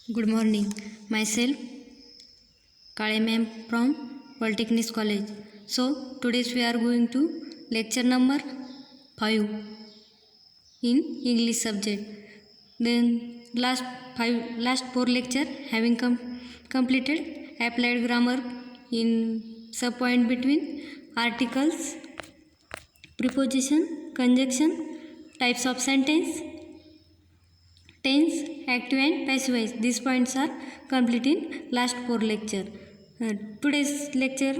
Good morning. Myself, Kale ma'am from Polytechnic College. So, today we are going to lecture number 5 in English subject. Then last 4 lecture having completed applied grammar in subpoint between articles, preposition, conjunction, types of sentence, tense, active and passive voice. These points are complete in last 4 lecture. Today's lecture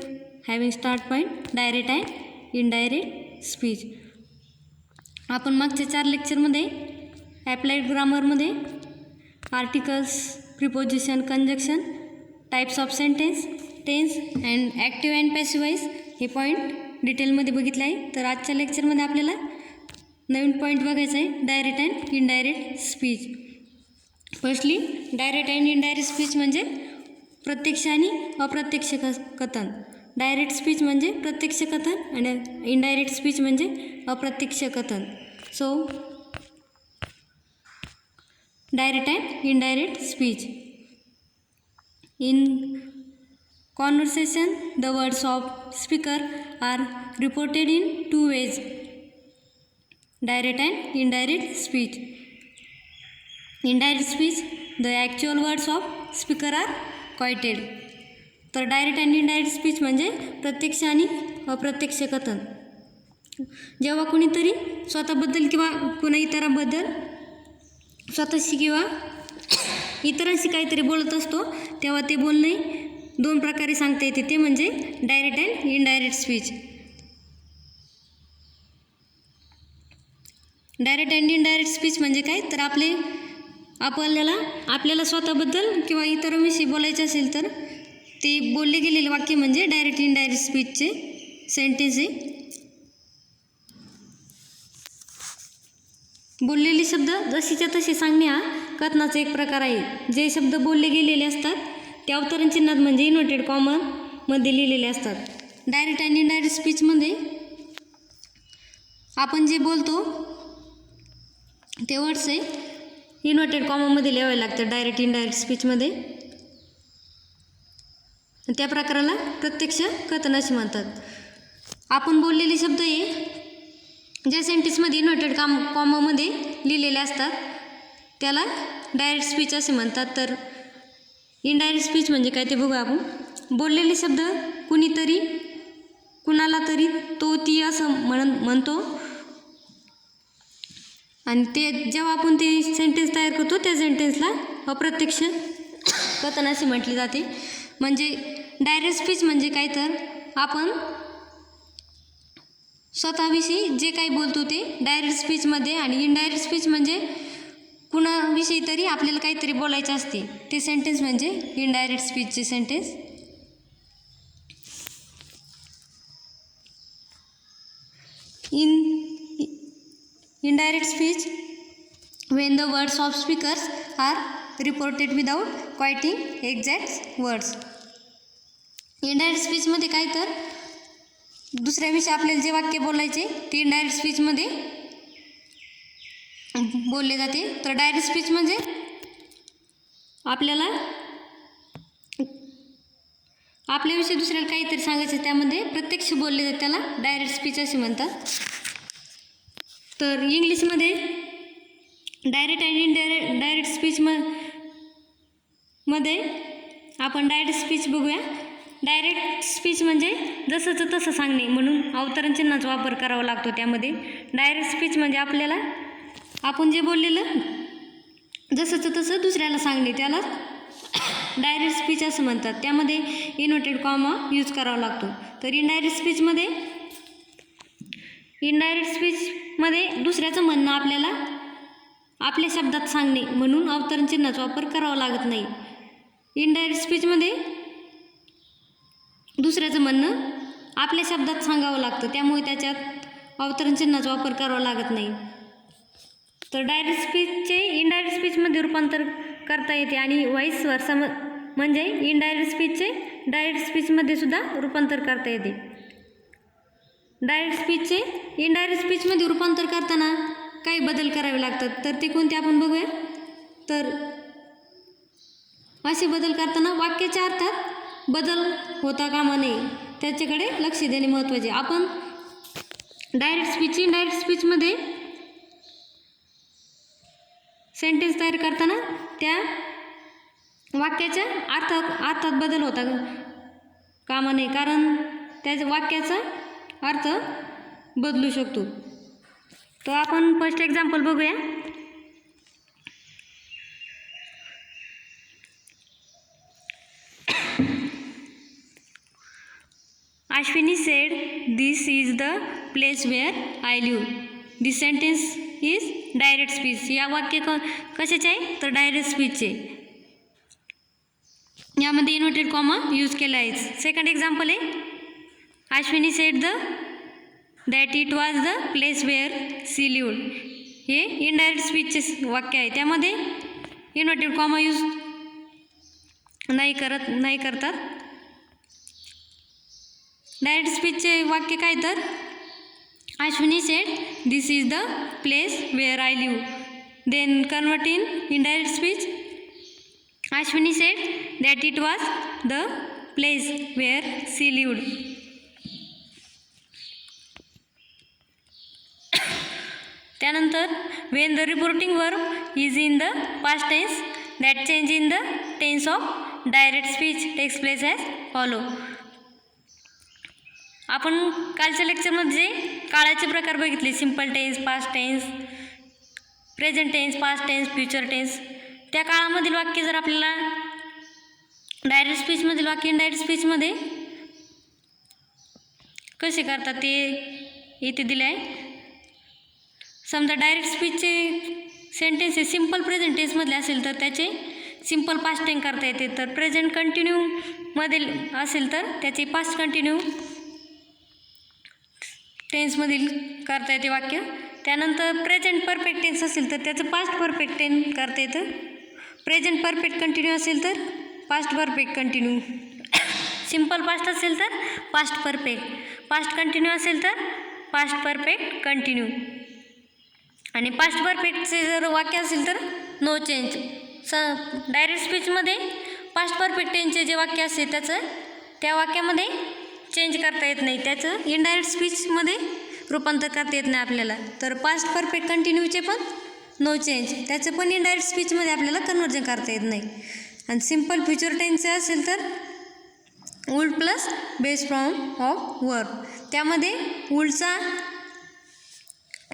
having start point direct and indirect speech. आपण मागच्या 4 लेक्चरमध्ये applied ग्रामरमध्ये articles, preposition, conjunction, types of sentence, tense and active and passive voice हे point डिटेलमध्ये बघितलं आहे. तर आजच्या लेक्चरमध्ये आपल्याला नवीन पॉईंट बघायचा आहे direct and indirect speech. Firstly direct and indirect speech म्हणजे प्रत्यक्ष आणि अप्रत्यक्ष कथन. डायरेक्ट स्पीच म्हणजे प्रत्यक्ष कथन आणि इनडायरेक्ट स्पीच म्हणजे अप्रत्यक्ष कथन. So direct and indirect speech. In conversation, the words of speaker are reported in 2 ways: direct and indirect speech. Indirect speech, the actual words of speaker are quoted. तर direct and indirect speech म्हणजे प्रत्यक्ष आणि अप्रत्यक्ष कथन. जेव्हा कोणीतरी स्वतःबद्दल किंवा कोणा इतरांबद्दल स्वतःशी किंवा इतरांशी काहीतरी बोलत असतो तेव्हा ते बोलणे 2 प्रकारे सांगता येते, ते म्हणजे direct and indirect speech. Direct and indirect speech म्हणजे काय, तर आपल्याला स्वतःबद्दल किंवा इतरांविषयी बोलायचे असेल तर ते बोलले गेलेले वाक्य म्हणजे डायरेक्ट इनडायरेक्ट स्पीचचे सेंटेन्स आहे. बोललेले शब्द जशीच्या तसे सांगणे हा कथनाचा एक प्रकार आहे. जे शब्द बोलले गेलेले असतात ते अवतरण चिन्हात म्हणजे इन्व्हर्टेड कॉमामध्ये लिहिलेले असतात. डायरेक्ट अँड इनडायरेक्ट स्पीचमध्ये आपण जे बोलतो ते वर्ड्स आहे इन्व्हर्टेड कॉमामध्ये लिहावे लागतात डायरेक्ट इनडायरेक्ट स्पीचमध्ये. त्या प्रकाराला प्रत्यक्ष कथन असे म्हणतात. आपण बोललेले शब्द हे ज्या सेंटेन्समध्ये इन्व्हर्टेड कॉमामध्ये लिहिलेले असतात त्याला डायरेक्ट स्पीच असे म्हणतात. तर इनडायरेक्ट स्पीच म्हणजे काय ते बघू आपण. बोललेले शब्द कुणीतरी, कुणाला तरी, तो, ती असं म्हणतो आणि ते जेव्हा आपण ते सेंटेन्स तयार करतो त्या सेंटेन्सला अप्रत्यक्ष कथन असे म्हटले जाते. म्हणजे डायरेक्ट स्पीच म्हणजे काय, तर आपण स्वतःविषयी जे काही बोलतो ते डायरेक्ट स्पीचमध्ये, आणि इनडायरेक्ट स्पीच म्हणजे कुणाविषयी तरी आपल्याला काहीतरी बोलायचं असते ते सेंटेन्स म्हणजे इनडायरेक्ट स्पीचचे sentence. Indirect speech when the words of speakers are reported without quoting exact words. Indirect स्पीचमध्ये काय, तर दुसऱ्याविषयी आपल्याला जे वाक्य बोलायचे ते इनडायरेक्ट स्पीचमध्ये बोलले जाते. तर डायरेक्ट स्पीच म्हणजे आपल्याविषयी दुसऱ्याला काहीतरी सांगायचं त्यामध्ये प्रत्यक्ष बोलले जाते, त्याला डायरेक्ट स्पीच असे म्हणतात. तर इंग्लिशमध्ये डायरेक्ट अँड इनडायरेक्ट स्पीच मध्ये आपण डायरेक्ट स्पीच बघूया. डायरेक्ट स्पीच म्हणजे जसंचं तसं सांगणे म्हणून अवतरण चिन्हाचा वापर करावा लागतो त्यामध्ये. डायरेक्ट स्पीच म्हणजे आपल्याला आपण जे बोललेलं जसंचं तसं दुसऱ्याला सांगणे त्याला डायरेक्ट स्पीच असं म्हणतात. त्यामध्ये इन्व्हर्टेड कॉमा यूज करावा लागतो. तर इनडायरेक्ट स्पीचमध्ये दुसऱ्याचं म्हणणं आपल्याला आपल्या शब्दात सांगणे म्हणून अवतरण चिन्हाचा वापर करावा लागत नाही. इनडायरेक्ट स्पीचमध्ये दुसऱ्याचं म्हणणं आपल्या शब्दात सांगावं लागतं, त्यामुळे त्याच्यात अवतरण चिन्हाचा वापर करावा लागत नाही. तर डायरेक्ट स्पीचचे इनडायरेक्ट स्पीचमध्ये रूपांतर करता येते आणि व्हॉइस वर्सा म्हणजे इनडायरेक्ट स्पीचचे डायरेक्ट स्पीचमध्ये सुद्धा रूपांतर करता येते. डायरेक्ट स्पीचचे इनडायरेक्ट स्पीचमध्ये रूपांतर करताना काही बदल करावे लागतात. तर ते कोणते आपण बघूया. तर असे बदल करताना वाक्याच्या अर्थात बदल होता कामा नये, त्याच्याकडे लक्ष देणे महत्त्वाचे. आपण डायरेक्ट स्पीच, इनडायरेक्ट स्पीचमध्ये सेंटेन्स तयार करताना त्या वाक्याच्या अर्थात बदल होता कामा नये, कारण त्या वाक्याचा अर्थ बदलू शकतो. तर आपण फर्स्ट एक्झाम्पल बघूया. Ashwini said, "This is the place where I live." This sentence is direct speech. या वाक्य कशाचे आहे तर डायरेक्ट स्पीचचे. यामध्ये इन्व्हर्टेड कॉमा यूज केला आहे. सेकंड एक्झाम्पल आहे, Ashwini said that it was the place where she lived. हे इनडायरेक्ट स्पीचचे वाक्य आहे, त्यामध्ये इन्व्हर्टेड कॉमा यूज नाही करतात. डायरेक्ट स्पीचचे वाक्य काय तर Ashwini said this is the place where I live. Then convert in indirect speech, Ashwini said that it was the place where she lived. त्यानंतर when the reporting verb is in the past tense, that change in the tense of direct speech takes place as follow. आपण कालच्या लेक्चरमध्ये काळाचे प्रकार बघितले, simple tense, past tense, present tense, past tense, future tense. त्या काळामधील वाक्य जर आपल्याला डायरेक्ट स्पीचमधील वाक्य इनडायरेक्ट स्पीचमध्ये कसे करतात ते इथे दिले आहे. समजा डायरेक्ट स्पीचचे सेंटेन्स हे सिम्पल प्रेझेंट टेन्समधले असेल तर त्याचे सिम्पल पास्ट टेन्स करता येते, तर प्रेझेंट कंटिन्यूमधील असेल तर त्याचे पास्ट कंटिन्यू टेन्समधील करता येते वाक्य. त्यानंतर प्रेझेंट परफेक्ट टेन्स असेल तर त्याचं पास्ट परफेक्ट टेन्स करता येतं. प्रेझेंट परफेक्ट कंटिन्यू असेल तर past perfect continue, simple past असेल तर पास्ट परफेक्ट, पास्ट कंटिन्यू असेल तर पास्ट परफेक्ट कंटिन्यू. आणि पास्ट परफेक्टचे जर वाक्य असेल तर नो चेंज. डायरेक्ट स्पीचमध्ये पास्ट परफेक्ट टेन्सचे जे वाक्य असेल त्याचं त्या वाक्यामध्ये चेंज करता येत नाही, त्याचं इनडायरेक्ट स्पीचमध्ये रूपांतर करता येत नाही आपल्याला. तर पास्ट परफेक्ट कंटिन्यूचे पण नो चेंज, त्याचं पण इनडायरेक्ट स्पीचमध्ये आपल्याला कन्वर्जन करता येत नाही. आणि सिम्पल फ्युचर टेन्सचे असेल तर would plus base form of verb, त्यामध्ये वुल्डचा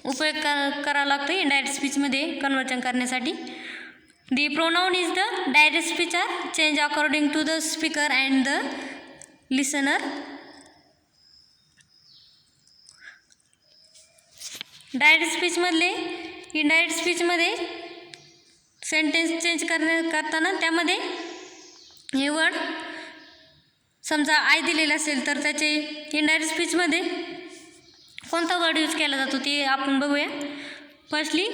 उपयोग करावा लागतो इनडायरेक्ट स्पीचमध्ये कन्वर्जन करण्यासाठी. The pronoun is the direct speech are change according to the speaker and the listener. Direct स्पीचमधले इनडायरेक्ट स्पीचमध्ये सेंटेन्स चेंज करताना त्यामध्ये हे वर्ड समजा आय दिलेलं असेल तर त्याचे इनडायरेक्ट स्पीचमध्ये कोणता वर्ड यूज केला जातो ते आपण बघूया. फर्स्टली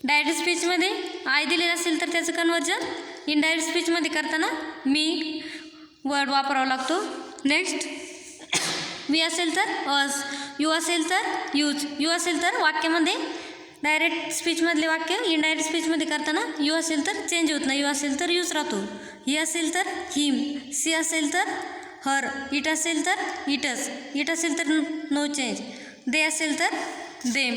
डायरेक्ट स्पीचमध्ये आय दिलेलं असेल तर त्याचं कन्वर्जन इनडायरेक्ट स्पीचमध्ये करताना मी वर्ड वापरावा लागतो. नेक्स्ट वी असेल तर अस, यू असेल तर यूज. यू असेल तर वाक्यामध्ये डायरेक्ट स्पीचमधले वाक्य इनडायरेक्ट स्पीचमध्ये करताना यू असेल तर चेंज होत नाही, यू असेल तर यूज राहतो. ही असेल तर हिम, सी असेल तर हर, इट असेल तर इटस, इट असेल तर नो चेंज, दे असेल तर देम.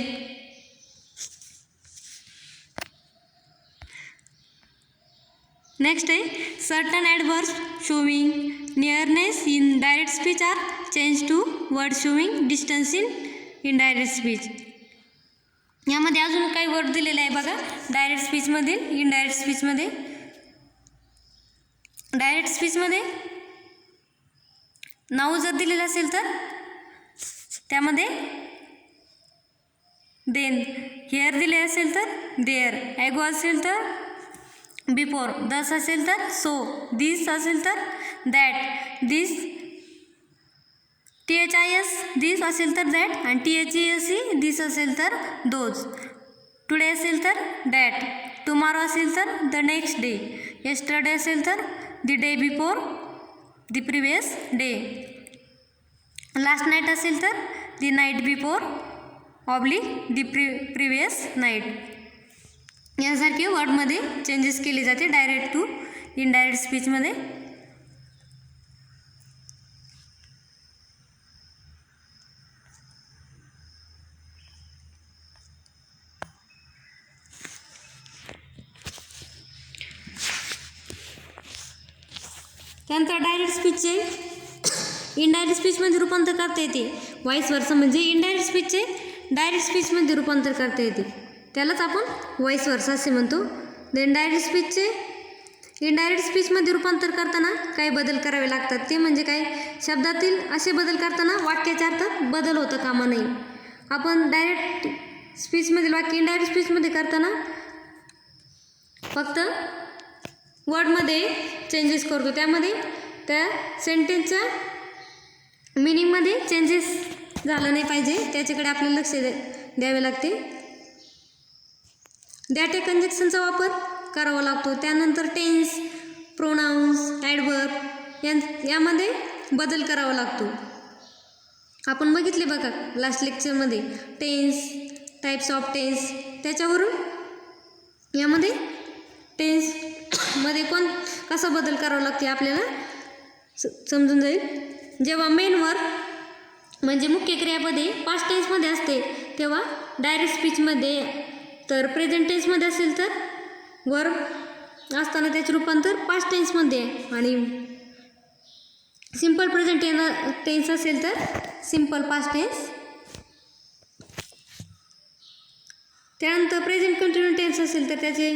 नेक्स्ट आहे certain adverbs showing nearness in direct speech are change to word showing distance in indirect speech. यामध्ये अजून काही वर्ड दिलेले आहे बघा डायरेक्ट स्पीचमध्ये. इनडायरेक्ट स्पीचमध्ये डायरेक्ट स्पीचमध्ये नाव जर दिलेलं असेल तर त्यामध्ये देन, हेअर दिले असेल तर देअर, ॲगो असेल तर बिफोर, दस असेल तर सो, दिस असेल तर दॅट, दिस THIS दिस असेल तर दॅट, आणि THESE दिस असेल तर दोज, टुडे असेल तर दॅट, टुमॉरो असेल तर द नेक्स्ट डे, येस्टरडे असेल तर the day before the previous day, last night असेल तर the night before oblique the previous night. यासारखे वर्डमध्ये चेंजेस केले जाते डायरेक्ट टू इनडायरेक्ट स्पीचमध्ये. त्यानंतर डायरेक्ट स्पीचचे इनडायरेक्ट स्पीचमध्ये रूपांतर करता येते. व्हॉइस वर्सा म्हणजे इनडायरेक्ट स्पीचचे डायरेक्ट स्पीचमध्ये रूपांतर करता येते, त्यालाच आपण व्हॉइस वर्सा असे म्हणतो. देन डायरेक्ट स्पीचचे इनडायरेक्ट स्पीचमध्ये रूपांतर करताना काही बदल करावे लागतात. ते म्हणजे काय, शब्दातील असे बदल करताना वाक्याच्या अर्थात बदल होता कामा नये. आपण डायरेक्ट स्पीचमधील वाक्य इनडायरेक्ट स्पीचमध्ये करताना फक्त वर्डमध्ये चेंजेस करतो, त्यामध्ये त्या सेंटेन्सच्या मिनिंगमध्ये चेंजेस झालं नाही पाहिजे, त्याच्याकडे आपल्याला लक्ष द्यावे लागते. दॅट ए कंजक्शनचा वापर करावा लागतो. त्यानंतर टेन्स, प्रोनाउन्स, ॲडवर्ब यामध्ये बदल करावा लागतो. आपण बघितले बघा लास्ट लेक्चरमध्ये टेन्स, टाईप्स ऑफ टेन्स, त्याच्यावरून यामध्ये टेन्समध्ये कसा बदल करावा लागते आपल्याला समजून जाईल. जेव्हा मेन वर्ब म्हणजे मुख्य क्रियापदे पास्ट टेन्समध्ये असते तेव्हा डायरेक्ट स्पीचमध्ये, तर प्रेझेंट टेन्समध्ये असेल तर वर्ब असताना त्याचे रूपांतर पास्ट टेन्समध्ये, आणि सिंपल प्रेझेंट टेन्स असेल तर सिंपल पास्ट टेन्स. त्यानंतर प्रेझेंट कंटिन्यू टेन्स असेल तर त्याचे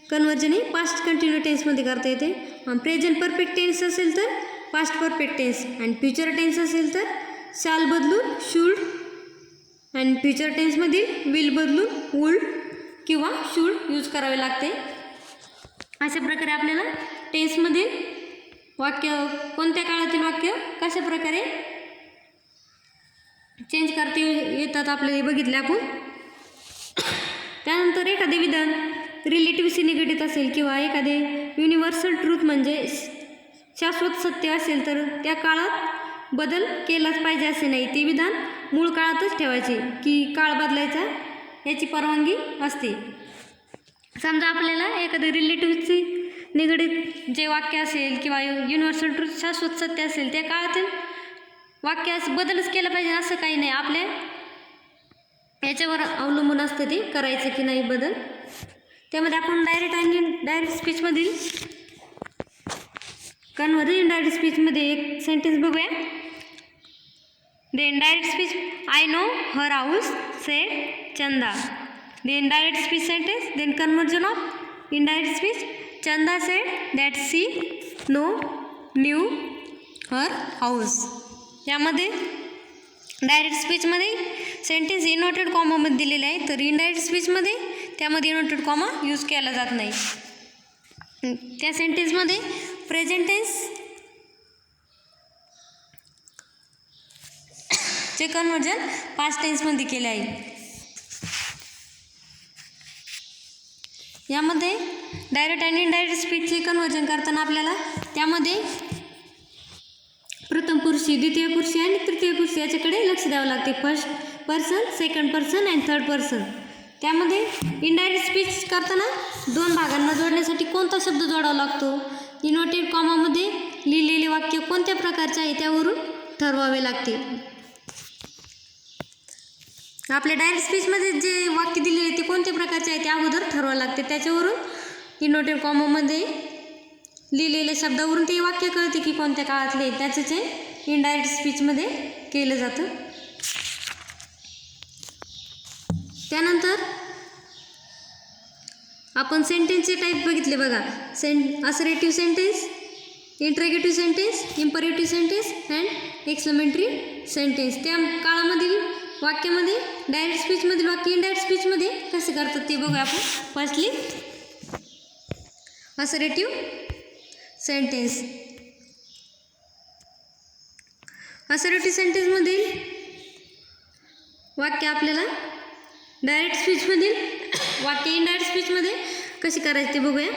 कन्वर्जन पास्ट कंटिन्यू टेन्समध्ये करता येते. प्रेझेंट परफेक्ट टेन्स असेल तर पास्ट परफेक्ट टेन्स, आणि फ्युचर टेन्स असेल तर शाल बदलून शूड, आणि फ्युचर टेन्समधील विल बदलून वुल्ड किंवा शूड यूज करावे लागते. अशा प्रकारे आपल्याला टेन्समधील वाक्य, कोणत्या काळातील वाक्य कशा प्रकारे चेंज करता येतात आपल्याला बघितले आपण. त्यानंतर एखादे विधान रिलेटिव्हशी निगडीत असेल किंवा एखादे युनिव्हर्सल ट्रूथ म्हणजे शाश्वत सत्य असेल तर त्या काळात बदल केलाच पाहिजे असे नाही. ते विधान मूळ काळातच ठेवायचे, की काळ बदलायचा याची परवानगी असते. समजा आपल्याला एखादं रिलेटिव्हशी निगडीत जे वाक्य असेल किंवा युनिव्हर्सल ट्रूथ शाश्वत सत्य असेल त्या काळातील वाक्य बदलच केला पाहिजे असं काही नाही. आपल्या याच्यावर अवलंबून असतं ते करायचं की नाही बदल. त्यामध्ये आपण डायरेक्ट आणि डायरेक्ट स्पीचमधील कन्वर्जन इनडायरेक्ट स्पीचमध्ये एक सेंटेन्स बघूया. Then direct speech, I know her house said Chanda. Then direct speech sentence, then conversion of indirect speech, Chanda said that she knew her house. यामध्ये डायरेक्ट स्पीचमध्ये सेंटेन्स इन्व्हर्टेड कॉमामध्ये दिलेले आहे, तर इनडायरेक्ट स्पीचमध्ये त्यामध्ये इन्व्हर्टेड कॉमा यूज केला जात नाही. त्या सेंटेन्समध्ये प्रेझेंट टेन्स चे कन्वर्जन पास्ट टेन्समध्ये केले आहे. यामध्ये डायरेक्ट आणि इनडायरेक्ट स्पीचचे कन्वर्जन करताना आपल्याला त्यामध्ये प्रथम पुरुषी, द्वितीय पुरुषी आणि तृतीय पुरुषी याच्याकडे लक्ष द्यावं लागते. First person, second person and third person. त्यामध्ये इनडायरेक्ट स्पीच करताना दोन भागांना जोडण्यासाठी कोणता शब्द जोडावा लागतो, इन्व्हर्टेड कॉमामध्ये लिहिलेले वाक्य कोणत्या प्रकारचे आहे त्यावरून ठरवावे लागते. आपल्या डायरेक्ट स्पीचमध्ये जे वाक्य दिलेले ते कोणत्या प्रकारचे आहे ते अगोदर ठरवावं लागते. त्याच्यावरून इन्व्हर्टेड कॉमामध्ये लिहिलेल्या शब्दावरून ते वाक्य कळते की कोणत्या काळातले, त्याचं जे इनडायरेक्ट स्पीचमध्ये केलं जातं. त्यानंतर आपण सेंटेन्सचे टाईप बघितले बघा. Assertive sentence, interrogative sentence, imperative sentence and exclamatory sentence. त्या काळामधील वाक्यामध्ये डायरेक्ट स्पीचमधील वाक्य इनडायरेक्ट स्पीचमध्ये कसे करतात ते बघूया आपण. Firstly असरेटिव्ह sentence. असरेटिव्ह सेंटेन्समधील वाक्य आपल्याला डायरेक्ट स्पीचमधील वाक्य इनडायरेक्ट स्पीचमध्ये कशी करायचे ते बघूया.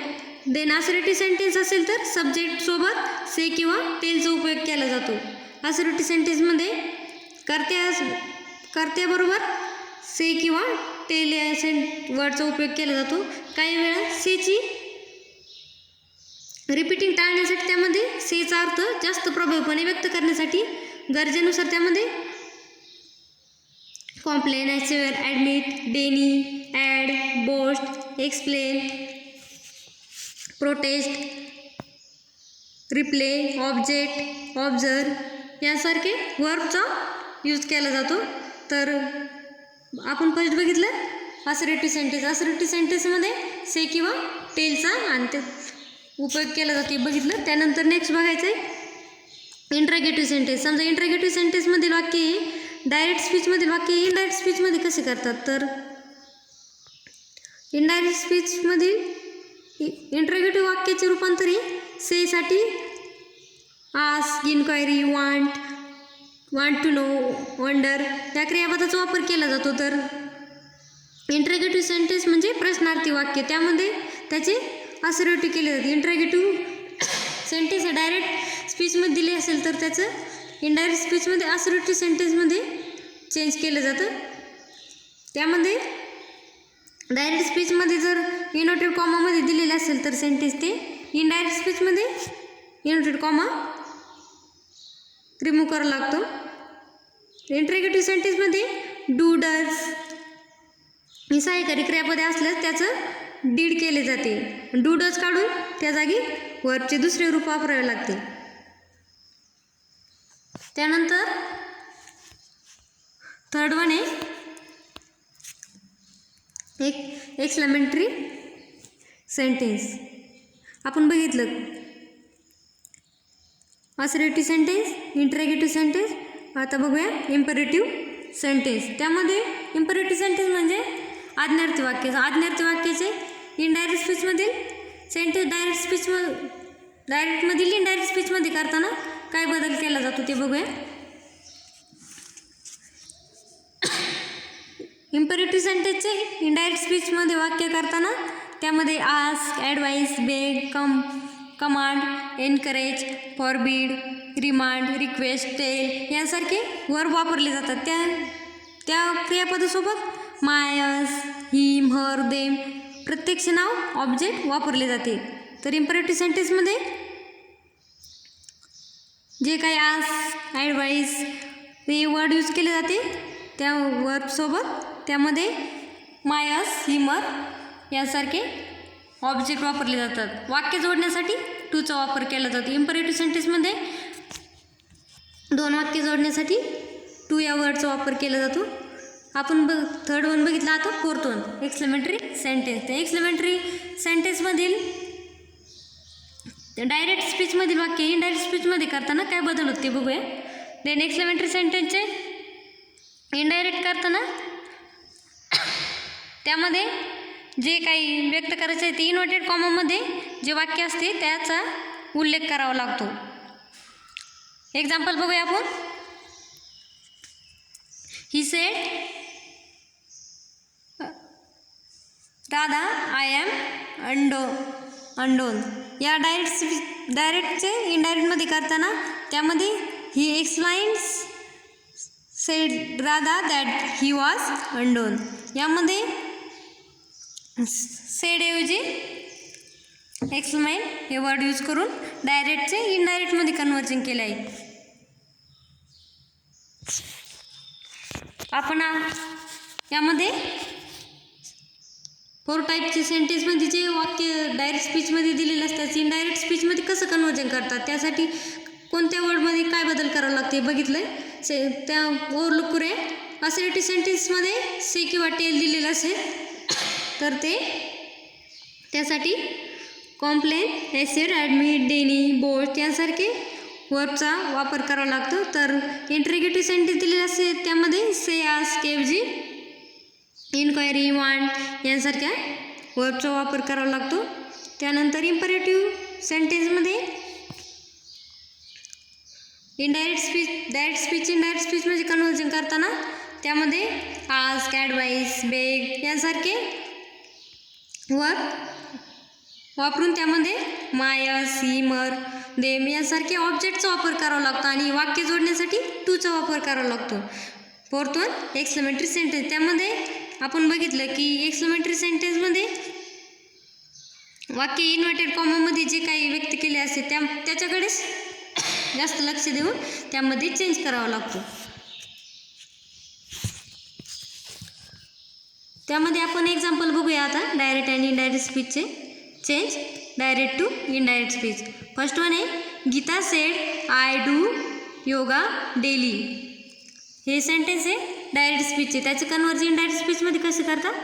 देन असरेटिव्ह सेंटेन्स असेल तर सब्जेक्टसोबत से किंवा टेलचा उपयोग केला जातो. असरेटिव्ह सेंटेन्समध्ये कर्त्याबरोबर से किंवा टेल या वर्डचा उपयोग केला जातो. काही वेळा सेची रिपीटिंग टाळण्यासाठी त्यामध्ये सेचा अर्थ जास्त प्रभावीपणे व्यक्त करण्यासाठी गरजेनुसार त्यामध्ये कॉम्प्लेन, ॲसेवर, admit, deny, add, boast, explain, protest, reply, object, observe यासारखे वर्बचा यूज केला जातो. तर आपण फर्स्ट बघितलं असर्टिव्ह सेंटेन्स. असर्टिव्ह सेंटेन्समध्ये से किंवा टेलचा आणि ते उपयोग केला जातो बघितलं. त्यानंतर नेक्स्ट बघायचं आहे इंट्रॅगेटिव्ह सेंटेन्स. समजा इंट्रॅगेटिव्ह सेंटेन्समधील वाक्य हे डायरेक्ट स्पीचमधील वाक्य इनडायरेक्ट स्पीचमध्ये कसे करतात. तर इनडायरेक्ट स्पीचमधील इंट्रॅगेटिव्ह वाक्याचे रूपांतर हे सेसाठी ask, inquiry, want to know, wonder या क्रियापदाचा वापर केला जातो. तर इंट्रॅगेटिव्ह सेंटेन्स म्हणजे प्रश्नार्थी वाक्य, त्यामध्ये त्याचे असर्टिव्ह केले जाते. इंट्रॅगेटिव्ह सेंटेन्स हे डायरेक्ट स्पीचमध्ये दिले असेल तर त्याचं इनडायरेक्ट स्पीचमध्ये असर्टिव्ह सेंटेन्समध्ये चेंज केलं जातं. त्यामध्ये डायरेक्ट स्पीचमध्ये जर इनव्हर्टेड कॉमामध्ये दिलेले असेल तर सेंटेन्स ते इनडायरेक्ट स्पीचमध्ये इनव्हर्टेड कॉमा रिमूव्ह करावा लागतो. इंट्रॅगेटिव्ह सेंटेन्समध्ये डू, डज ही सहाय्यकारी क्रियापदे असल्यास त्याचं डीड केले जाते. डू, डज काढून त्या जागी वर्बचे दुसरे रूप वापरावे लागते. त्यानंतर थर्ड वन आहे एक एक्सक्लेमेटरी सेंटेन्स. आपण बघितलं असर्टिव्ह सेंटेन्स, इंट्रॅगेटिव्ह सेंटेन्स. आता बघूया इम्पेरेटिव्ह सेंटेन्स. त्यामध्ये इम्पेरेटिव्ह सेंटेन्स म्हणजे आज्ञार्थी वाक्य. आज्ञार्थी वाक्याचे इनडायरेक्ट स्पीचमधील सेंटेन्स डायरेक्टमधील इनडायरेक्ट स्पीचमध्ये करताना काय बदल केला जातो ते बघूया. इम्पेरेटिव्ह सेंटेन्सचे इनडायरेक्ट स्पीचमध्ये वाक्य करताना त्यामध्ये ask, advise, beg, command, encourage, forbid, remind, request, tell यासारखे वर्ब वापरले जातात. त्या क्रियापदासोबत मायस, हिम, हर, देम प्रत्यक्ष नाव ऑब्जेक्ट वापरले जाते. तर इम्पेरेटिव्ह सेंटेन्समध्ये जे काही आस्क, ॲडवाइस हे वर्ड यूज केले जाते त्या वर्बसोबत त्यामध्ये मायस, हिमर यासारखे ऑब्जेक्ट वापरले जातात. वाक्य जोडण्यासाठी टूचा वापर केला जातो. इम्पेरेटिव्ह सेंटेन्समध्ये दोन वाक्य जोडण्यासाठी टू या वर्डचा वापर केला जातो. आपण थर्ड वन बघितला. आता फोर्थ वन एक्सक्लेमेटरी सेंटेन्स. त्या एक्सक्लेमेटरी सेंटेन्समधील डायरेक्ट स्पीचमधील वाक्य इनडायरेक्ट स्पीचमध्ये करताना काय बदल होते बघूया. देन एक्सक्लेमेटरी सेंटेन्सचे इनडायरेक्ट करताना त्यामध्ये जे काही व्यक्त करायचं आहे ते इन्व्हर्टेड कॉमामध्ये जे वाक्य असते त्याचा उल्लेख करावा लागतो. एक्झाम्पल बघूया आपण. He said Radha I am undone या डायरेक्टचे इनडायरेक्टमध्ये करताना त्यामध्ये he explains said Radha that he was undone यामध्ये सेडऐवजी एक्सप्लेन हे वर्ड यूज करून डायरेक्टचे इनडायरेक्टमध्ये कन्व्हर्जन केले आहे. आपण यामध्ये फोर टाईपचे सेंटेन्समध्ये जे वाक्य डायरेक्ट स्पीचमध्ये दिलेलं असतं त्याचं इनडायरेक्ट स्पीचमध्ये कसं कन्व्हर्जन करतात त्यासाठी कोणत्या वर्डमध्ये काय बदल करावं लागते बघितलं आहे. त्या ओव्हरलुक करूया. असर्टिव्ह सेंटेन्समध्ये से किंवा टेल दिलेलं असेल तर त्यासाठी कॉम्प्लेन, ॲसेड, ॲडमिट, डेनी, बोस्ट यासारखे वर्बचा वापर करावा लागतो. तर इंट्रॅगेटिव्ह सेंटेन्स दिलेले असेल त्यामध्ये से, आस्क ऐवजी इन्क्वायरी, वांट यांसारख्या वर्बचा वापर करावा लागतो. त्यानंतर इम्पेरेटिव्ह सेंटेन्समध्ये इनडायरेक्ट स्पीच इनडायरेक्ट स्पीच म्हणजे कन्व्हर्जन करताना त्यामध्ये आस्क, ॲडवाइस, बेग यांसारखे वर्ब वापरून त्यामध्ये मायस, हिमर, देम यासारखे ऑब्जेक्टचा वापर करावा लागतो आणि वाक्य जोडण्यासाठी टूचा वापर करावा लागतो. Fourth one exclamatory sentence. त्यामध्ये आपण बघितलं की एक्सक्लेमेटरी सेंटेन्समध्ये वाक्य इन्व्हर्टेड कॉमामध्ये जे काही व्यक्त केले असते त्याच्याकडेच जास्त लक्ष देऊन त्यामध्ये चेंज करावा लागतो. त्यामध्ये आपण एक्झाम्पल बघूया आता डायरेक्ट आणि इनडायरेक्ट स्पीचचे change direct to indirect speech. First one आहे Geeta said I do yoga daily. हे सेंटेन्स आहे डायरेक्ट स्पीचचे. त्याचे कन्वर्जन इनडायरेक्ट स्पीचमध्ये कसे करतात,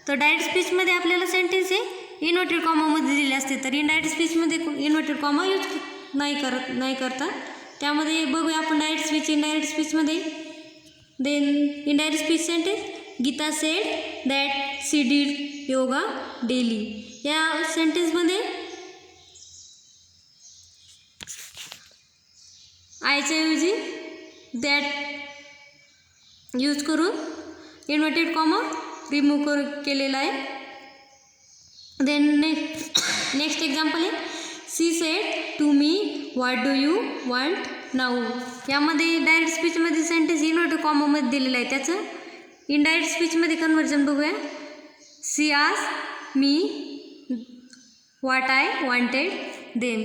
तर डायरेक्ट स्पीचमध्ये आपल्याला सेंटेन्स आहे इन्व्हर्टेड कॉमामध्ये दिलेले असते, तर इनडायरेक्ट स्पीचमध्ये इन्व्हर्टेड कॉमा यूज नाही करतात. त्यामध्ये बघूया आपण डायरेक्ट स्पीच इनडायरेक्ट स्पीचमध्ये. Then indirect speech sentence Geeta said that she did yoga daily. या सेंटेन्समध्ये आयच्या ऐवजी दॅट यूज करून इन्व्हर्टेड कॉमा रिमूव्ह केलेला आहे. देन नेक्स्ट एक्झाम्पल आहे she said to me what do you want now. यामध्ये डायरेक्ट स्पीचमध्ये सेंटेन्स इन्व्हर्टेड कॉमामध्ये दिलेला आहे. त्याचं इनडायरेक्ट स्पीचमध्ये कन्वर्जन बघूया. She asked me what I wanted them.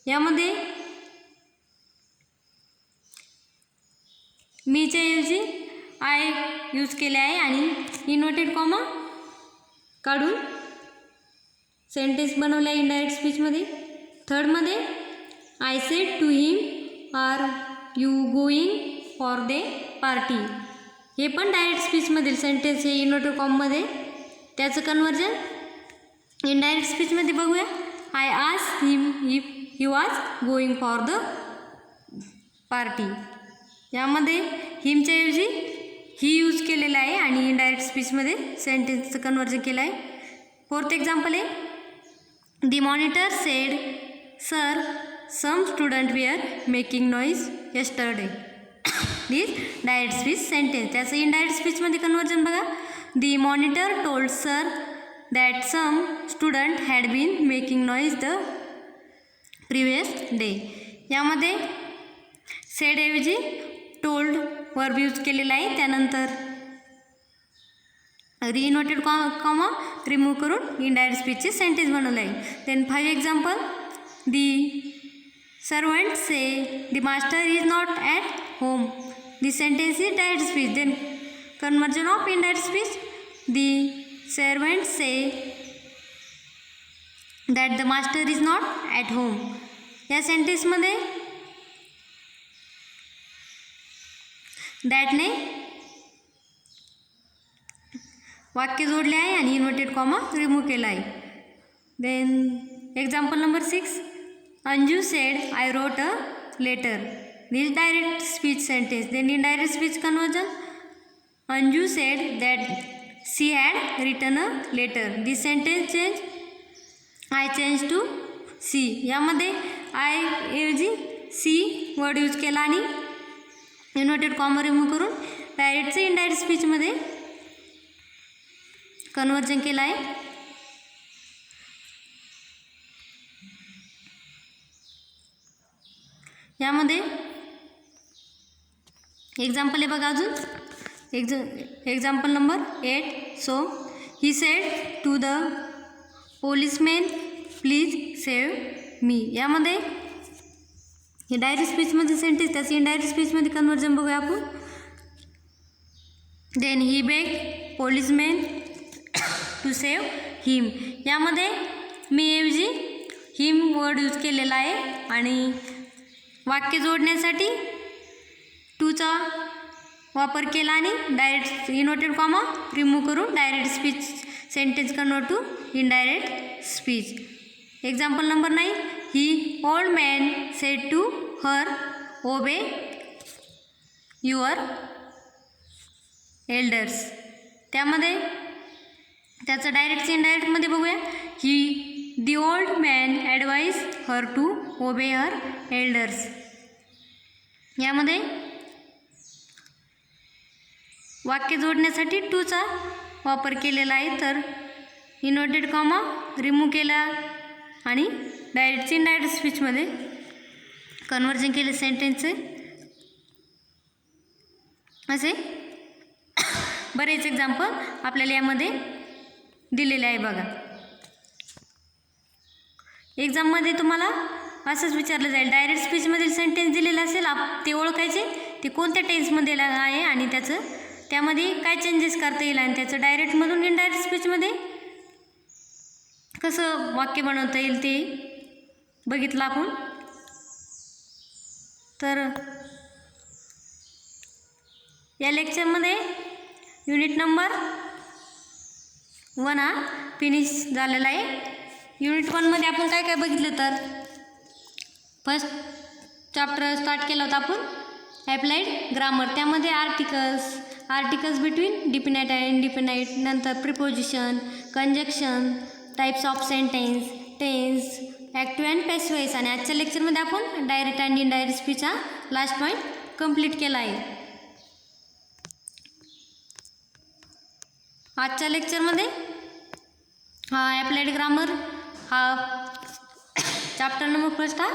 यामध्ये मीच्या ऐवजी आय यूज केले आहे आणि इन्व्हर्टेड कॉमा काढून सेंटेन्स बनवला आहे इनडायरेक्ट स्पीचमध्ये. थर्डमध्ये I said to him are you going for the party. हे पण डायरेक्ट स्पीचमधील सेंटेन्स आहे इन्व्हर्टेड कॉममध्ये. त्याचं कन्वर्जन इनडायरेक्ट स्पीचमध्ये बघूया. I asked him if he was going for the party. यामध्ये हिमच्या ऐवजी ही यूज केलेला आहे आणि इनडायरेक्ट स्पीचमध्ये सेंटेन्सचं कन्वर्जन केलं आहे. फोर्थ एक्झाम्पल आहे the monitor said sir some student were making noise yesterday. This direct speech sentence. त्याचं इनडायरेक्ट स्पीचमध्ये कन्वर्जन बघा. The monitor told sir that some student had been making noise the previous day. यामध्ये सेडऐवजी told verb use केलेला आहे. त्यानंतर inverted comma remove करून indirect स्पीचचे सेंटेन्स बनवलं आहे. Then 5 example the servant say the master is not at home. The sentence is direct speech. Then conversion of indirect speech the servant say that the master is not at home. या सेंटेन्समध्ये दॅटने वाक्य जोडले आहे आणि inverted comma remove केला आहे. Then example number 6 Anju said I wrote a letter. This direct speech sentence. Then indirect speech conversion Anju said that she had written a letter. This sentence change I change to she. यामध्ये I ऐवजी she word use केला आणि inverted comma remove करून डायरेक्टचं indirect स्पीचमध्ये conversion केलं आहे. यामध्ये example आहे बघा अजून. Example number 8 so he said to the policeman please save me. यामध्ये हे डायरेक्ट स्पीचमध्ये सेंटेन्स. त्याचं इनडायरेक्ट स्पीचमध्ये कन्वर्जन बघूया आपण. Then he beg policeman to save him. यामध्ये मी ऐवजी हिम वर्ड यूज केलेला आहे आणि वाक्य जोडण्यासाठी टूचा वापर केला आणि डायरेक्ट इन्व्हर्टेड कॉमा रिमूव्ह करून direct speech sentence convert to indirect speech. Example number 9 he old man said to her obey your elders. त्यामध्ये त्याचं डायरेक्ट इनडायरेक्टमध्ये बघूया. He the old man advise her to obey her elders. यामध्ये वाक्य जोडण्यासाठी टूचा वापर केलेला आहे, तर इन्व्हर्टेड कॉमा रिमूव्ह केला आणि डायरेक्ट इनडायरेक्ट स्पीचमध्ये कन्वर्जन केले सेंटेन्सचे. असे बरेच एक्झाम्पल आपल्याला यामध्ये दिलेले आहे बघा. एक्झाममध्ये तुम्हाला असंच विचारलं जाईल, डायरेक्ट स्पीचमधील सेंटेन्स दिलेलं असेल ते ओळखायचे, ते कोणत्या टेन्समध्ये आहे आणि त्यामध्ये काय चेंजेस करता येईल आणि त्याचं डायरेक्टमधून इनडायरेक्ट स्पीचमध्ये कसं वाक्य बनवता येईल ते बघितलं आपण. तर या लेक्चरमध्ये युनिट नंबर 1 हा फिनिश झालेला आहे. युनिट 1मध्ये आपण काय काय बघितलं, तर फर्स्ट चॅप्टर स्टार्ट केला होता आपण ॲप्लाइड ग्रामर. त्यामध्ये articles between definite and indefinite, नंतर preposition, conjunction, types of sentence, tense, active and passive voice. आणि आजच्या लेक्चरमध्ये आपण डायरेक्ट अँड इनडायरेक्ट स्पीचचा लास्ट पॉईंट कंप्लीट केला आहे. आजच्या लेक्चरमध्ये हा ॲप्लाइड ग्रामर हा चॅप्टर नंबर फर्स्ट हा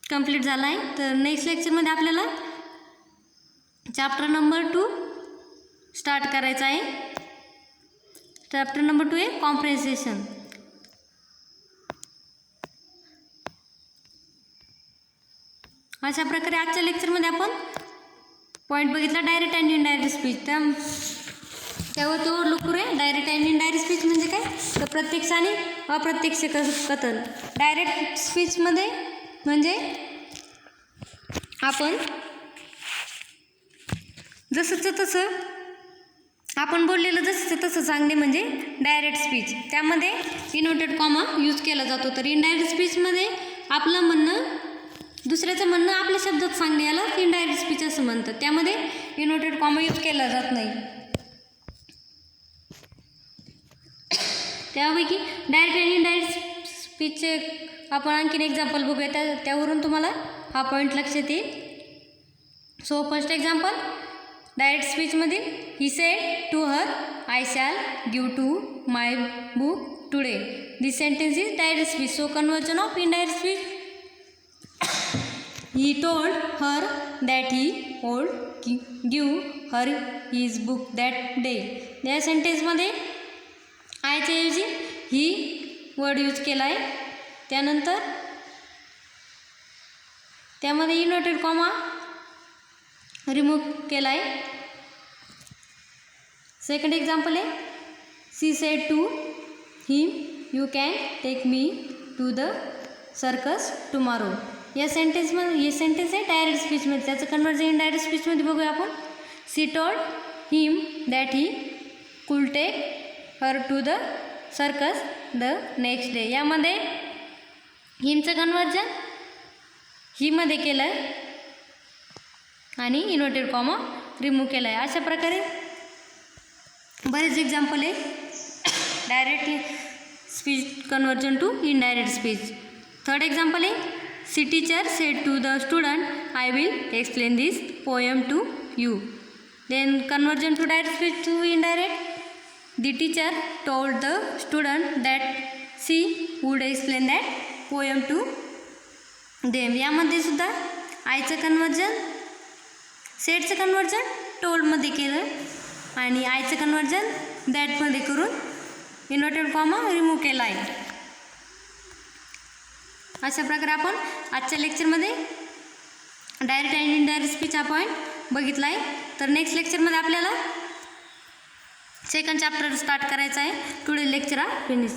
कंप्लीट झाला आहे. तर नेक्स्ट लेक्चरमध्ये आपल्याला चॅप्टर नंबर 2 स्टार्ट करायचा आहे. चॅप्टर नंबर 2 आहे कॉम्प्रेन्सेशन. अशा प्रकारे आजच्या लेक्चरमध्ये आपण पॉईंट बघितला डायरेक्ट अँड इनडायरेक्ट स्पीच. त्यावर तो ओव्हरलुक करूया. डायरेक्ट अँड इनडायरेक्ट स्पीच म्हणजे काय, तर प्रत्यक्ष आणि अप्रत्यक्ष कथन. डायरेक्ट स्पीचमध्ये म्हणजे आपण जसंचं तसं आपण बोललेलं जसंचं तसं सांगणे म्हणजे डायरेक्ट स्पीच. त्यामध्ये इन्व्हर्टेड कॉमा यूज केला जातो. तर इनडायरेक्ट स्पीचमध्ये आपलं म्हणणं दुसऱ्याचं म्हणणं आपल्या शब्दात सांगणे याला इनडायरेक्ट स्पीच असं म्हणतात. त्यामध्ये इन्व्हर्टेड कॉमा यूज केला जात नाही. त्यापैकी डायरेक्ट आणि इनडायरेक्ट स्पीचचे आपण आणखीन एक्झाम्पल बघूया. त्यावरून तुम्हाला हा पॉईंट लक्षात येईल. सो फर्स्ट एक्झाम्पल डायरेक्ट स्पीचमधील he said to her I shall give to my book today. This sentence is direct speech. So conversion of indirect speech, he told her that he would give her his book that day. या सेंटेन्समध्ये आयच्या ऐवजी ही word use केला आहे. त्यानंतर त्यामध्ये inverted comma remove केला आहे. सेकंड एक्झाम्पल आहे she said to him you can take me to the circus tomorrow. या सेंटेन्समध्ये हे सेंटेन्स आहे डायरेक्ट स्पीचमध्ये. त्याचं कन्वर्जन इनडायरेक्ट स्पीचमध्ये बघूया आपण. She told him that he could take her to the circus the next day. यामध्ये हिमचं कन्वर्जन हीमध्ये केलं आहे आणि इन्व्हर्टेड कॉमा रिमूव्ह केला आहे. अशा प्रकारे बरेच एक्झाम्पल आहे direct speech conversion to indirect speech. Third example आहे the teacher said to the student I will explain this poem to you. Then conversion to direct speech to indirect, the teacher told the student that she would explain that poem to them. यामध्ये सुद्धा आयचं conversion सेडचं conversion टोल्डमध्ये केलं आणि आयचं conversion दॅटमध्ये करून inverted comma remove केला आहे. अशा प्रकारे आपण आजच्या लेक्चरमध्ये डायरेक्ट अँड इनडायरेक्ट स्पीच हा पॉईंट बघितला आहे. तर नेक्स्ट लेक्चरमध्ये आपल्याला सेकंड चॅप्टर स्टार्ट करायचा आहे. टुडे लेक्चर हा फिनिश.